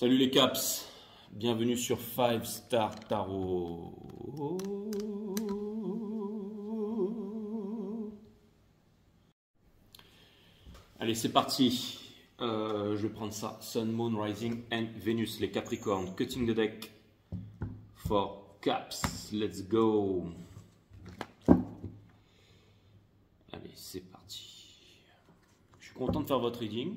Salut les caps, bienvenue sur 5 Star Tarot. Allez, c'est parti. Je vais prendre ça. Sun, Moon, Rising and Venus, les Capricornes. Cutting the deck for caps. Let's go. Allez, c'est parti. Je suis content de faire votre reading.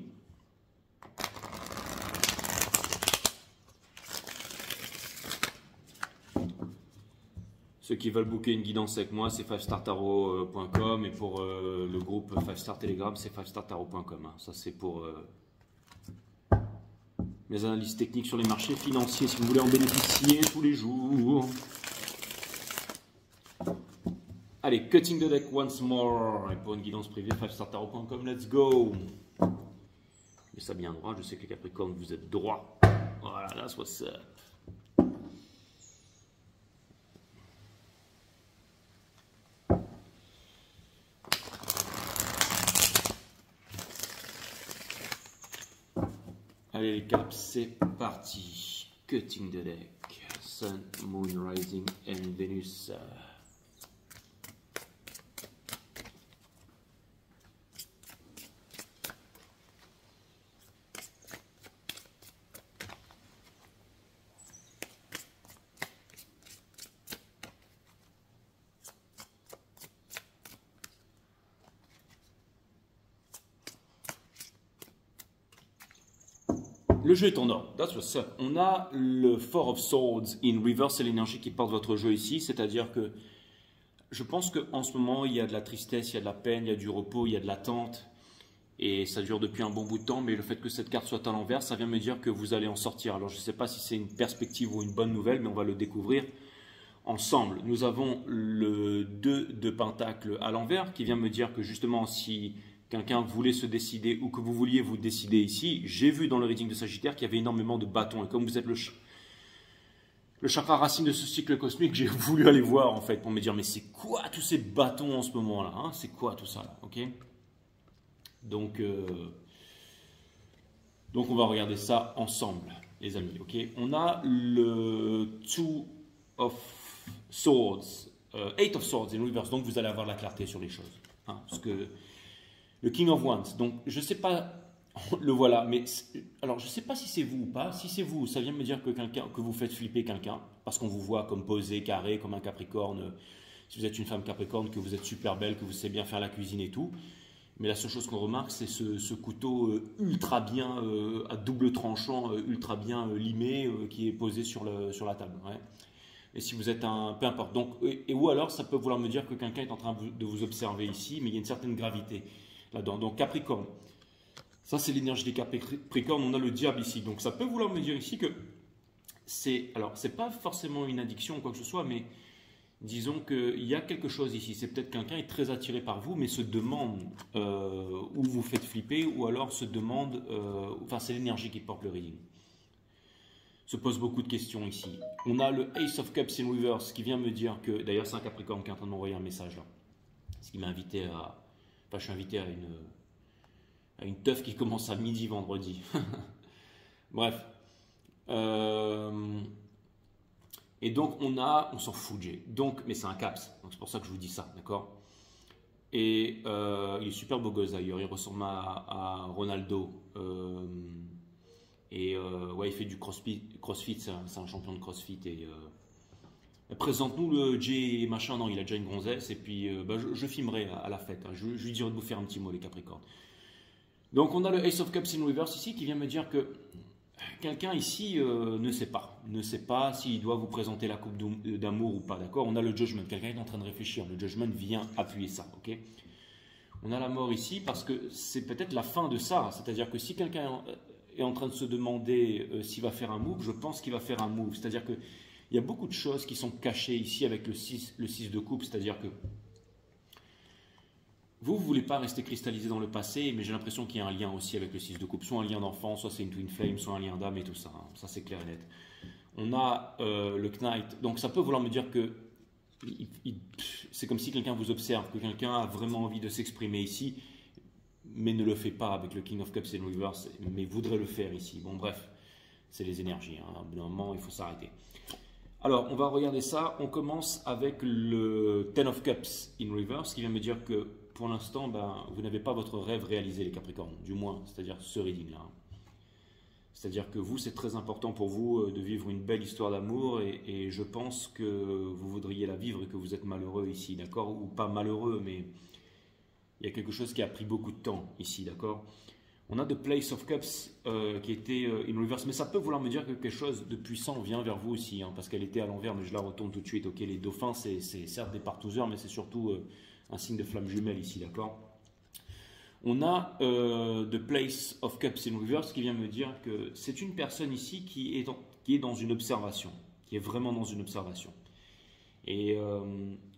Ceux qui veulent booker une guidance avec moi, c'est 5startarot.com et pour le groupe 5 Star Telegram, c'est 5startarot.com. Ça, c'est pour mes analyses techniques sur les marchés financiers, si vous voulez en bénéficier tous les jours. Allez, cutting the deck once more. Et pour une guidance privée, 5startarot.com, let's go. Mais ça bien droit, je sais que les Capricornes, vous êtes droit. Voilà, that's what's up. Allez les caps, c'est parti. Cutting the deck. Sun, Moon, Rising and Venus. Le jeu est en ordre. That's what's up. On a le Four of Swords in reverse, c'est l'énergie qui porte votre jeu ici. C'est-à-dire que je pense qu'en ce moment, il y a de la tristesse, il y a de la peine, il y a du repos, il y a de l'attente. Et ça dure depuis un bon bout de temps. Mais le fait que cette carte soit à l'envers, ça vient me dire que vous allez en sortir. Alors je ne sais pas si c'est une perspective ou une bonne nouvelle, mais on va le découvrir ensemble. Nous avons le 2 de Pentacle à l'envers qui vient me dire que justement si quelqu'un voulait se décider ou que vous vouliez vous décider ici, j'ai vu dans le reading de Sagittaire qu'il y avait énormément de bâtons. Et comme vous êtes le chakra racine de ce cycle cosmique, j'ai voulu aller voir en fait pour me dire mais c'est quoi tous ces bâtons en ce moment-là, hein? C'est quoi tout ça là, ok? Donc on va regarder ça ensemble, les amis, ok? On a le 2 of Swords, 8 of Swords in reverse, donc vous allez avoir la clarté sur les choses, hein, parce que le King of Wands, donc je ne sais pas, le voilà, mais alors je ne sais pas si c'est vous ou pas. Si c'est vous, ça vient me dire que vous faites flipper quelqu'un, parce qu'on vous voit comme posé, carré, comme un Capricorne. Si vous êtes une femme Capricorne, que vous êtes super belle, que vous savez bien faire la cuisine et tout. Mais la seule chose qu'on remarque, c'est ce couteau ultra bien, à double tranchant, ultra bien limé, qui est posé sur la table. Ouais. Et si vous êtes un... peu importe. Donc, ou alors, ça peut vouloir me dire que quelqu'un est en train de vous observer ici, mais il y a une certaine gravité là-dedans. Donc Capricorne, ça c'est l'énergie des Capricornes, on a le diable ici. Donc ça peut vouloir me dire ici que c'est... Alors c'est pas forcément une addiction ou quoi que ce soit, mais disons qu'il y a quelque chose ici. C'est peut-être quelqu'un est très attiré par vous, mais se demande où vous faites flipper, ou alors se demande... enfin c'est l'énergie qui porte le reading. Se pose beaucoup de questions ici. On a le Ace of Cups in reverse qui vient me dire que... D'ailleurs c'est un Capricorne qui est en train de m'envoyer un message là. Ce qui m'a invité à... Enfin, je suis invité à une teuf qui commence à midi vendredi. Bref. Et donc, on s'en fout, Jay. Donc, mais c'est un caps. Donc, c'est pour ça que je vous dis ça, d'accord? Et il est super beau gosse d'ailleurs. Il ressemble à Ronaldo. Ouais, il fait du crossfit. C'est un champion de crossfit. Présente-nous le Jay machin. Non, il a déjà une gonzesse. Et puis, je filmerai à la fête. Hein. Je lui dirai de vous faire un petit mot, les Capricornes. Donc, on a le Ace of Cups in reverse ici qui vient me dire que quelqu'un ici ne sait pas s'il doit vous présenter la coupe d'amour ou pas. D'accord? On a le Judgment. Quelqu'un est en train de réfléchir. Le Judgment vient appuyer ça. Ok? On a la mort ici parce que c'est peut-être la fin de ça. C'est-à-dire que si quelqu'un est en train de se demander s'il va faire un move, je pense qu'il va faire un move. C'est-à-dire que il y a beaucoup de choses qui sont cachées ici avec le 6 de coupe, c'est-à-dire que vous ne voulez pas rester cristallisé dans le passé, mais j'ai l'impression qu'il y a un lien aussi avec le 6 de coupe, soit un lien d'enfant, soit c'est une twin flame, soit un lien d'âme et tout ça, hein. Ça c'est clair et net. On a le Knight, donc ça peut vouloir me dire que c'est comme si quelqu'un vous observe, que quelqu'un a vraiment envie de s'exprimer ici, mais ne le fait pas avec le King of Cups in reverse, mais voudrait le faire ici. Bon bref, C'est les énergies, hein. À un moment, il faut s'arrêter. Alors, on va regarder ça. On commence avec le Ten of Cups in reverse, qui vient me dire que pour l'instant, ben, vous n'avez pas votre rêve réalisé, les Capricornes, du moins, c'est-à-dire ce reading-là. C'est-à-dire que vous, c'est très important pour vous de vivre une belle histoire d'amour et je pense que vous voudriez la vivre et que vous êtes malheureux ici, d'accord? Ou pas malheureux, mais il y a quelque chose qui a pris beaucoup de temps ici, d'accord? On a The Place of Cups qui était in reverse, mais ça peut vouloir me dire que quelque chose de puissant vient vers vous aussi, hein, parce qu'elle était à l'envers, mais je la retourne tout de suite. Ok, les dauphins, c'est certes des partouzeurs, mais c'est surtout un signe de flamme jumelle ici, d'accord? On a The Place of Cups in reverse qui vient me dire que c'est une personne ici qui est dans une observation, qui est vraiment dans une observation. Et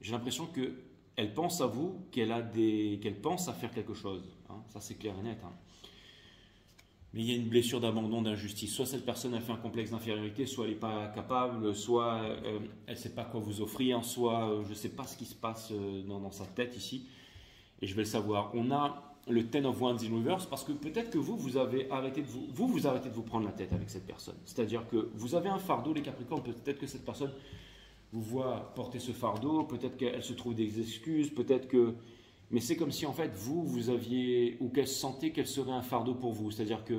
j'ai l'impression qu'elle pense à vous, qu'elle pense à faire quelque chose, hein, ça c'est clair et net, hein. Mais il y a une blessure d'abandon, d'injustice. Soit cette personne a fait un complexe d'infériorité, soit elle n'est pas capable, soit elle ne sait pas quoi vous offrir, soit je ne sais pas ce qui se passe dans sa tête ici. Et je vais le savoir. On a le Ten of Wands in reverse parce que peut-être que vous avez arrêté de vous arrêtez de vous prendre la tête avec cette personne. C'est-à-dire que vous avez un fardeau, les Capricornes, peut-être que cette personne vous voit porter ce fardeau, peut-être qu'elle se trouve des excuses, peut-être que... Mais c'est comme si en fait vous aviez, ou qu'elle sentait qu'elle serait un fardeau pour vous. C'est-à-dire que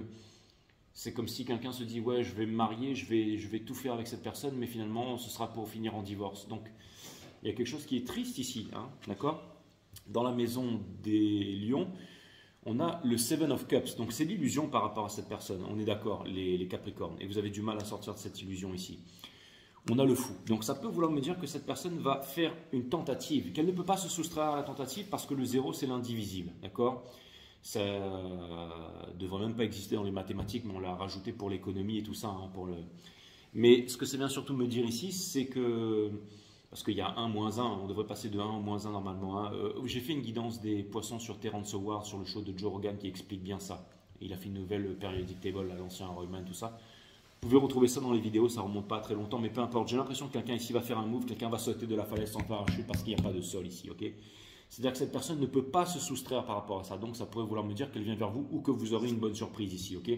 c'est comme si quelqu'un se dit ouais je vais me marier, je vais tout faire avec cette personne, mais finalement ce sera pour finir en divorce. Donc il y a quelque chose qui est triste ici, hein, d'accord? Dans la maison des lions, on a le Seven of Cups. Donc c'est l'illusion par rapport à cette personne, on est d'accord, les Capricornes. Et vous avez du mal à sortir de cette illusion ici. On a le fou. Donc ça peut vouloir me dire que cette personne va faire une tentative, qu'elle ne peut pas se soustraire à la tentative parce que le zéro c'est l'indivisible, d'accord? Ça ne devrait même pas exister dans les mathématiques, mais on l'a rajouté pour l'économie et tout ça. Hein, Mais ce que ça vient surtout me dire ici, c'est que, parce qu'il y a 1, moins 1, on devrait passer de 1 au moins 1 normalement. Hein. J'ai fait une guidance des poissons sur Terrence Howard, sur le show de Joe Rogan qui explique bien ça. Et il a fait une nouvelle periodic table à l'ancien Royman, tout ça. Vous pouvez retrouver ça dans les vidéos, ça remonte pas à très longtemps, mais peu importe. J'ai l'impression que quelqu'un ici va faire un move, quelqu'un va sauter de la falaise sans parachute parce qu'il n'y a pas de sol ici, ok? C'est-à-dire que cette personne ne peut pas se soustraire par rapport à ça. Donc ça pourrait vouloir me dire qu'elle vient vers vous ou que vous aurez une bonne surprise ici, ok?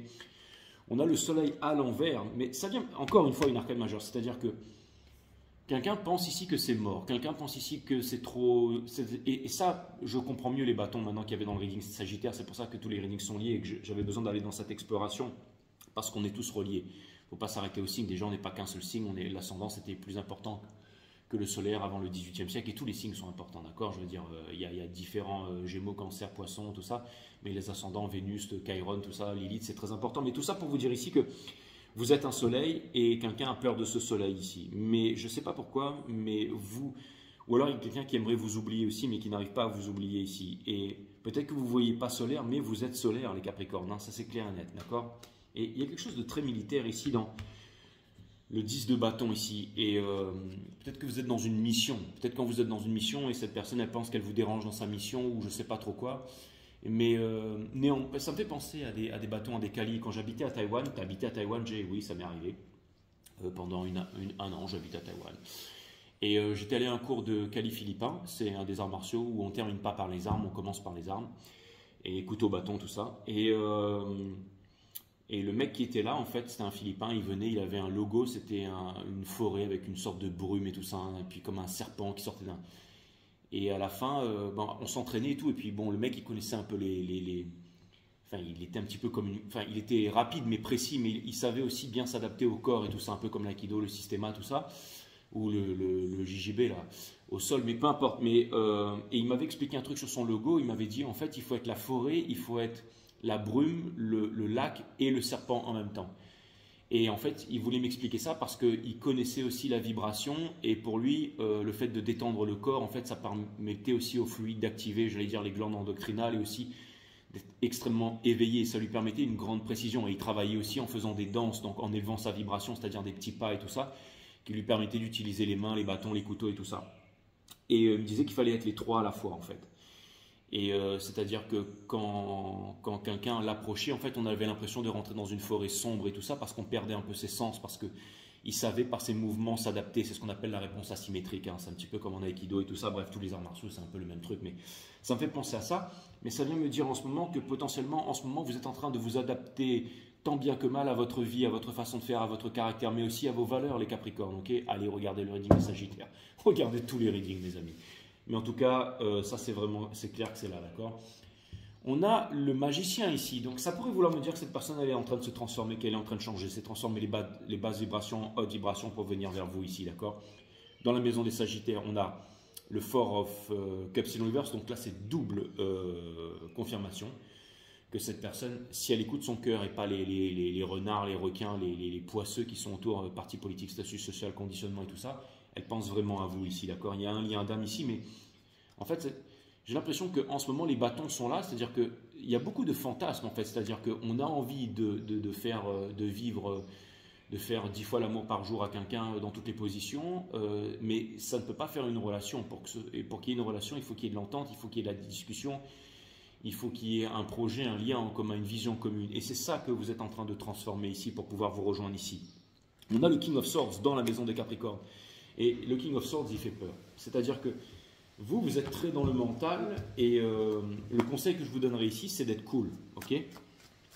On a le soleil à l'envers, mais ça vient encore une fois une arcade majeure, c'est-à-dire que quelqu'un pense ici que c'est mort, quelqu'un pense ici que c'est trop... Et ça, je comprends mieux les bâtons maintenant qu'il y avait dans le reading Sagittaire, c'est pour ça que tous les readings sont liés et que j'avais besoin d'aller dans cette exploration, parce qu'on est tous reliés. Il ne faut pas s'arrêter au signe, déjà on n'est pas qu'un seul signe, l'ascendant c'était plus important que le solaire avant le XVIIIe siècle, et tous les signes sont importants, d'accord? Je veux dire, il y a différents Gémeaux, Cancer, Poissons, tout ça, mais les ascendants, Vénus, Chiron, tout ça, Lilith, c'est très important. Mais tout ça pour vous dire ici que vous êtes un soleil et quelqu'un a peur de ce soleil ici. Mais je ne sais pas pourquoi, mais vous... Ou alors il y a quelqu'un qui aimerait vous oublier aussi, mais qui n'arrive pas à vous oublier ici. Et peut-être que vous ne voyez pas solaire, mais vous êtes solaire, les Capricornes, hein, ça c'est clair et net, d'accord? Et il y a quelque chose de très militaire ici dans le 10 de bâton ici. Et peut-être que vous êtes dans une mission. Peut-être quand vous êtes dans une mission et cette personne, elle pense qu'elle vous dérange dans sa mission ou je ne sais pas trop quoi. Mais ça me fait penser à des bâtons, à des calis. Quand j'habitais à Taïwan, tu habitais à Taïwan, oui, ça m'est arrivé. Pendant un an, j'habitais à Taïwan. Et j'étais allé à un cours de Kali philippin. C'est un des arts martiaux où on ne termine pas par les armes, on commence par les armes. Et couteau, bâton, tout ça. Et le mec qui était là, en fait, c'était un Philippin, il venait, il avait un logo, c'était une forêt avec une sorte de brume et tout ça, hein, et puis comme un serpent qui sortait d'un... Et à la fin, on s'entraînait et tout, et puis bon, le mec, il connaissait un peu Enfin, il était un petit peu comme Enfin, il était rapide mais précis, mais il savait aussi bien s'adapter au corps et tout ça, un peu comme l'aïkido, le systéma, tout ça, ou le JJB, là, au sol, mais peu importe. Et il m'avait expliqué un truc sur son logo, il m'avait dit, en fait, il faut être la forêt, il faut être... la brume, le lac et le serpent en même temps. Et en fait, il voulait m'expliquer ça parce qu'il connaissait aussi la vibration et pour lui, le fait de détendre le corps, en fait, ça permettait aussi au fluide d'activer, j'allais dire, les glandes endocrinales et aussi d'être extrêmement éveillé. Ça lui permettait une grande précision et il travaillait aussi en faisant des danses, donc en élevant sa vibration, c'est-à-dire des petits pas et tout ça, qui lui permettaient d'utiliser les mains, les bâtons, les couteaux et tout ça. Et il me disait qu'il fallait être les trois à la fois, en fait. Et c'est-à-dire que quand quelqu'un l'approchait, en fait, on avait l'impression de rentrer dans une forêt sombre et tout ça parce qu'on perdait un peu ses sens, parce qu'il savait par ses mouvements s'adapter. C'est ce qu'on appelle la réponse asymétrique. Hein. C'est un petit peu comme en aïkido et tout ça. Bref, tous les arts martiaux, c'est un peu le même truc. Mais ça me fait penser à ça. Mais ça vient me dire en ce moment que potentiellement, en ce moment, vous êtes en train de vous adapter tant bien que mal à votre vie, à votre façon de faire, à votre caractère, mais aussi à vos valeurs, les Capricornes. Ok, allez regarder le reading des Sagittaires. Regardez tous les readings, mes amis. Mais en tout cas, ça c'est clair que c'est là, d'accord. On a le magicien ici, donc ça pourrait vouloir me dire que cette personne elle est en train de se transformer, qu'elle est en train de changer, c'est transformer les basses vibrations en hautes vibrations pour venir vers vous ici, d'accord. Dans la maison des Sagittaires, on a le Four of Cups in Reverse, donc là c'est double confirmation que cette personne, si elle écoute son cœur et pas les renards, les requins, les poisseux qui sont autour, parti politique, statut social, conditionnement et tout ça, elle pense vraiment à vous ici, d'accord. Il y a un lien d'âme ici, mais en fait, j'ai l'impression qu'en ce moment, les bâtons sont là, c'est-à-dire qu'il y a beaucoup de fantasmes, en fait, c'est-à-dire qu'on a envie de faire 10 fois l'amour par jour à quelqu'un dans toutes les positions, mais ça ne peut pas faire une relation. Pour qu'il y ait une relation, il faut qu'il y ait de l'entente, il faut qu'il y ait de la discussion, il faut qu'il y ait un projet, un lien en commun, une vision commune. Et c'est ça que vous êtes en train de transformer ici pour pouvoir vous rejoindre ici. On a le King of Swords dans la maison des Capricornes. Et le King of Swords, il fait peur. C'est-à-dire que vous êtes très dans le mental et le conseil que je vous donnerai ici, c'est d'être cool. Ok,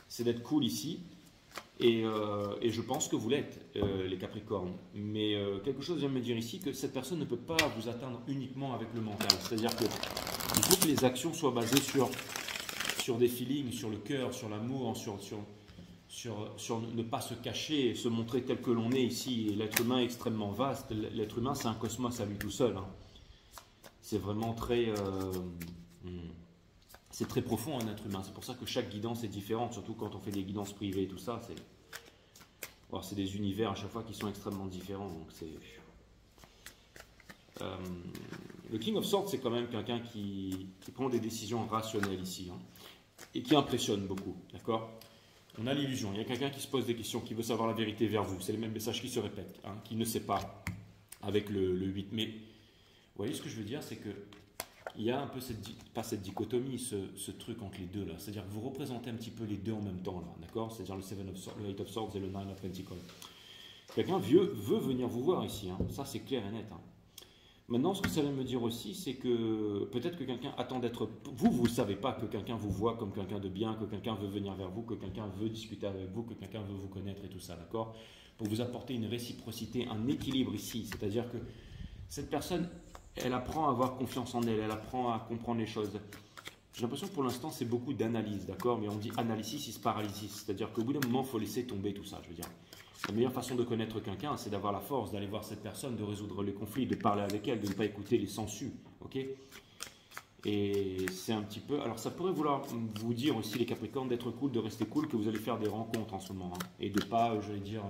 c'est d'être cool ici. Et je pense que vous l'êtes, les Capricornes. Mais quelque chose vient me dire ici que cette personne ne peut pas vous atteindre uniquement avec le mental. C'est-à-dire qu'il faut que les actions soient basées sur des feelings, sur le cœur, sur l'amour, sur ne pas se cacher et se montrer tel que l'on est ici. L'être humain est extrêmement vaste. L'être humain, c'est un cosmos à lui tout seul. Hein. C'est vraiment c'est très profond un être humain. C'est pour ça que chaque guidance est différente, surtout quand on fait des guidances privées et tout ça. C'est des univers à chaque fois qui sont extrêmement différents. Donc le King of Swords, c'est quand même quelqu'un qui prend des décisions rationnelles ici, hein, et qui impressionne beaucoup. D'accord. On a l'illusion. Il y a quelqu'un qui se pose des questions, qui veut savoir la vérité vers vous. C'est le même message qui se répète, hein, qui ne sait pas avec le 8. Mais vous voyez ce que je veux dire, c'est que il y a un peu pas cette dichotomie, ce truc entre les deux là. C'est-à-dire que vous représentez un petit peu les deux en même temps là, d'accord. C'est-à-dire le 8 of Swords et le 9 of Pentacles. Quelqu'un veut venir vous voir ici, hein. Ça c'est clair et net. Hein. Maintenant, ce que ça vient me dire aussi, c'est que peut-être que quelqu'un attend d'être... Vous ne savez pas que quelqu'un vous voit comme quelqu'un de bien, que quelqu'un veut venir vers vous, que quelqu'un veut discuter avec vous, que quelqu'un veut vous connaître et tout ça, d'accord. Pour vous apporter une réciprocité, un équilibre ici. C'est-à-dire que cette personne, elle apprend à avoir confiance en elle, elle apprend à comprendre les choses. J'ai l'impression que pour l'instant, c'est beaucoup d'analyse, d'accord. Mais on dit analysis is paralysis. C'est-à-dire qu'au bout d'un moment, il faut laisser tomber tout ça, je veux dire. La meilleure façon de connaître quelqu'un, c'est d'avoir la force d'aller voir cette personne, de résoudre les conflits, de parler avec elle, de ne pas écouter les sensus, ok. Et c'est un petit peu... Alors ça pourrait vouloir vous dire aussi, les Capricornes, d'être cool, de rester cool, que vous allez faire des rencontres en ce moment, hein, et de pas, je vais dire...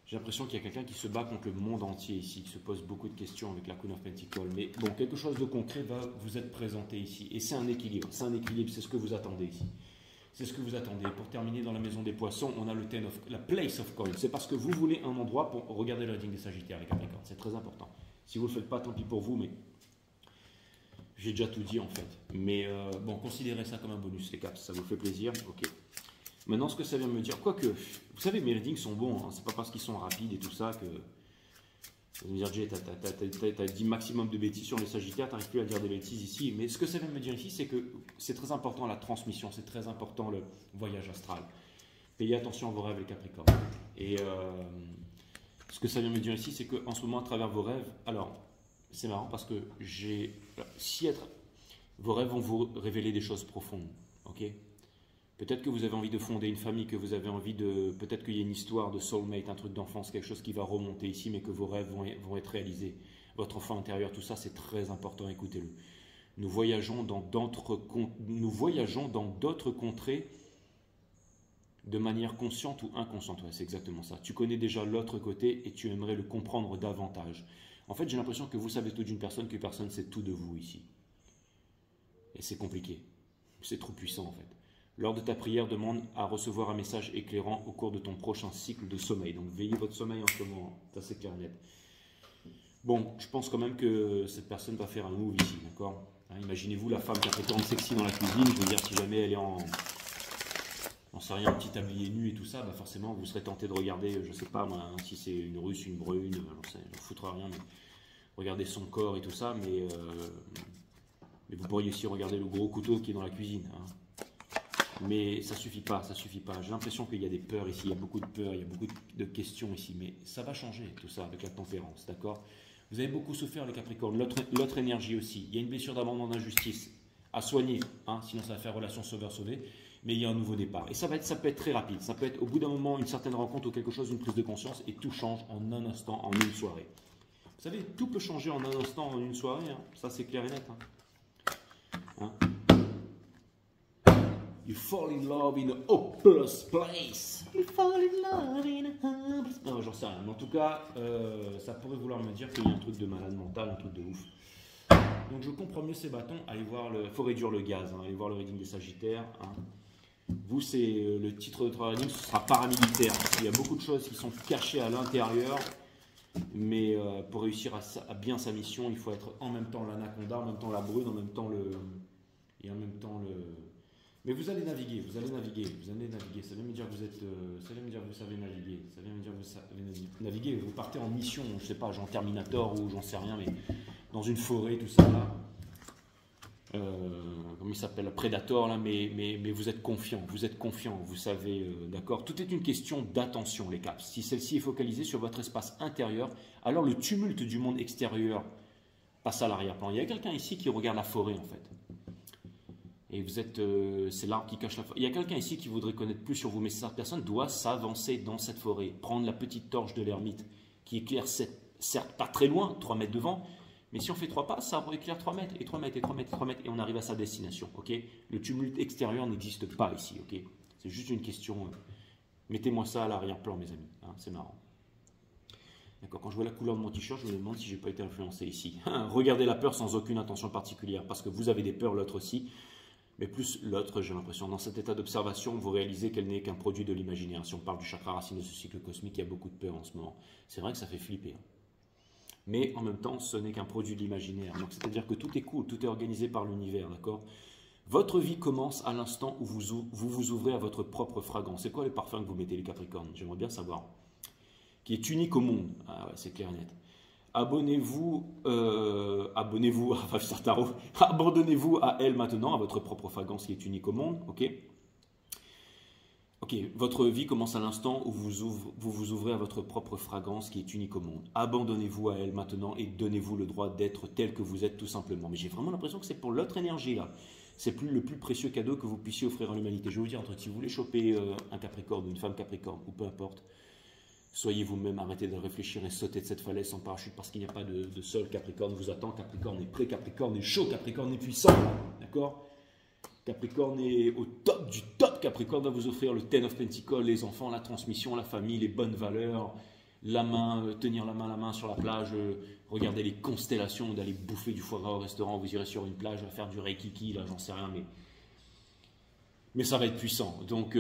J'ai l'impression qu'il y a quelqu'un qui se bat contre le monde entier ici, qui se pose beaucoup de questions avec la Queen of Pentacles. Mais bon, quelque chose de concret va vous être présenté ici. Et c'est un équilibre, c'est ce que vous attendez ici. C'est ce que vous attendez. Pour terminer, dans la maison des poissons, on a la place of coin. C'est parce que vous voulez un endroit pour regarder le reading des Sagittaires, les Capricornes. C'est très important. Si vous ne le faites pas, tant pis pour vous, mais j'ai déjà tout dit en fait. Mais bon, considérez ça comme un bonus, les Caps. Ça vous fait plaisir? Ok. Maintenant, ce que ça vient me dire, quoique, vous savez, mes readings sont bons. Hein, c'est pas parce qu'ils sont rapides et tout ça que... Vous allez me dire, Jay, t'as dit maximum de bêtises sur les Sagittaires, t'arrives plus à dire des bêtises ici. Mais ce que ça vient me dire ici, c'est que c'est très important la transmission, c'est très important le voyage astral. Payez attention à vos rêves, les Capricornes. Et ce que ça vient me dire ici, c'est qu'en ce moment, à travers vos rêves, alors, c'est marrant parce que vos rêves vont vous révéler des choses profondes, ok? Peut-être que vous avez envie de fonder une famille, que vous avez envie de... Peut-être qu'il y a une histoire de soulmate, un truc d'enfance, quelque chose qui va remonter ici, mais que vos rêves vont être réalisés. Votre enfant intérieur, tout ça, c'est très important, écoutez-le. Nous voyageons dans d'autres contrées de manière consciente ou inconsciente. Ouais, c'est exactement ça. Tu connais déjà l'autre côté et tu aimerais le comprendre davantage. En fait, j'ai l'impression que vous savez tout d'une personne, que personne ne sait tout de vous ici. Et c'est compliqué. C'est trop puissant, en fait. Lors de ta prière, demande à recevoir un message éclairant au cours de ton prochain cycle de sommeil. Donc, veillez votre sommeil en ce moment. Ça, c'est clair et net. Bon, je pense quand même que cette personne va faire un move ici, d'accord, hein. Imaginez-vous la femme Capricorne sexy dans la cuisine. Je veux dire, si jamais elle est on sait rien, un petit tablier nu et tout ça, bah forcément, vous serez tenté de regarder, je sais pas moi, hein, si c'est une russe, une brune, j'en foutre rien, mais regarder son corps et tout ça, mais vous pourriez aussi regarder le gros couteau qui est dans la cuisine, hein. Mais ça suffit pas, ça suffit pas. J'ai l'impression qu'il y a des peurs ici, il y a beaucoup de peurs, il y a beaucoup de questions ici. Mais ça va changer tout ça avec la tempérance, d'accord? Vous avez beaucoup souffert les Capricornes, l'autre énergie aussi. Il y a une blessure d'abandon d'injustice à soigner, hein, sinon ça va faire relation sauveur-sauvé. Mais il y a un nouveau départ. Et ça peut être très rapide. Ça peut être au bout d'un moment une certaine rencontre ou quelque chose, une prise de conscience, et tout change en un instant, en une soirée. Vous savez, tout peut changer en un instant, en une soirée. Hein. Ça, c'est clair et net. Hein. You fall in love in a hopeless place. You fall in love in a hopeless place. Non, j'en sais rien. Mais en tout cas, ça pourrait vouloir me dire qu'il y a un truc de malade mental, un truc de ouf. Donc je comprends mieux ces bâtons. Allez voir le. Faut réduire le gaz. Hein. Allez voir le reading des Sagittaires. Hein. Vous, c'est le titre de votre reading, ce sera paramilitaire. Il y a beaucoup de choses qui sont cachées à l'intérieur. Mais pour réussir à bien sa mission, il faut être en même temps l'anaconda, en même temps la brune, en même temps le. Et en même temps le. Mais vous allez naviguer, vous allez naviguer, vous allez naviguer. Ça veut me dire que vous êtes, ça veut me dire que vous savez naviguer, ça veut me dire que vous savez naviguer. Vous partez en mission, je sais pas, genre Terminator ou j'en sais rien, mais dans une forêt, tout ça là. Comment il s'appelle, Predator là, mais vous êtes confiant, vous savez, d'accord. Tout est une question d'attention, les caps. Si celle-ci est focalisée sur votre espace intérieur, alors le tumulte du monde extérieur passe à l'arrière-plan. Il y a quelqu'un ici qui regarde la forêt en fait. Et vous êtes, c'est l'arbre qui cache la forêt. Il y a quelqu'un ici qui voudrait connaître plus sur vous, mais cette personne doit s'avancer dans cette forêt, prendre la petite torche de l'ermite qui éclaire, certes pas très loin, 3 mètres devant, mais si on fait 3 pas, ça éclaire 3 mètres, et 3 mètres, et 3 mètres, et 3 mètres, et on arrive à sa destination. Ok, le tumulte extérieur n'existe pas ici. Ok, c'est juste une question. Mettez-moi ça à l'arrière-plan, mes amis. Hein, c'est marrant. D'accord, quand je vois la couleur de mon t-shirt, je me demande si j'ai pas été influencé ici. Regardez la peur sans aucune intention particulière, parce que vous avez des peurs, l'autre aussi. Mais plus l'autre, j'ai l'impression, dans cet état d'observation, vous réalisez qu'elle n'est qu'un produit de l'imaginaire. Si on parle du chakra racine de ce cycle cosmique, il y a beaucoup de peur en ce moment. C'est vrai que ça fait flipper. Mais en même temps, ce n'est qu'un produit de l'imaginaire. Donc c'est-à-dire que tout est cool, tout est organisé par l'univers, d'accord? Votre vie commence à l'instant où vous ouvrez à votre propre fragrance. C'est quoi les parfums que vous mettez, les Capricornes? J'aimerais bien savoir. Qui est unique au monde. Ah ouais, c'est clair et net. Abonnez-vous à Five Tarot. Abandonnez-vous à elle maintenant, à votre propre fragrance qui est unique au monde. Ok. Ok, votre vie commence à l'instant où vous ouvrez à votre propre fragrance qui est unique au monde. Abandonnez-vous à elle maintenant et donnez-vous le droit d'être tel que vous êtes tout simplement. Mais j'ai vraiment l'impression que c'est pour l'autre énergie là. C'est le plus précieux cadeau que vous puissiez offrir à l'humanité. Je vais vous dire un truc, si vous voulez choper un Capricorne ou une femme Capricorne ou peu importe, soyez vous-même, arrêtez de réfléchir et sautez de cette falaise sans parachute parce qu'il n'y a pas de sol. Capricorne vous attend, Capricorne est prêt, Capricorne est chaud, Capricorne est puissant. D'accord? Capricorne est au top du top. Capricorne va vous offrir le Ten of Pentacles, les enfants, la transmission, la famille, les bonnes valeurs, la main, tenir la main sur la plage, regarder les constellations, d'aller bouffer du foie gras au restaurant, vous irez sur une plage, faire du reiki, là j'en sais rien, mais ça va être puissant. Donc,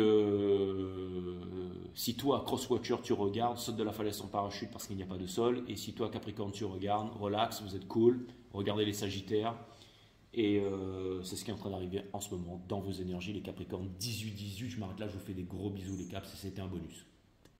si toi, Crosswatcher, tu regardes, saute de la falaise sans parachute parce qu'il n'y a pas de sol. Et si toi, Capricorne, tu regardes, relax, vous êtes cool, regardez les Sagittaires. Et c'est ce qui est en train d'arriver en ce moment dans vos énergies, les Capricornes 18-18. Je m'arrête là, je vous fais des gros bisous, les Caps, c'était un bonus.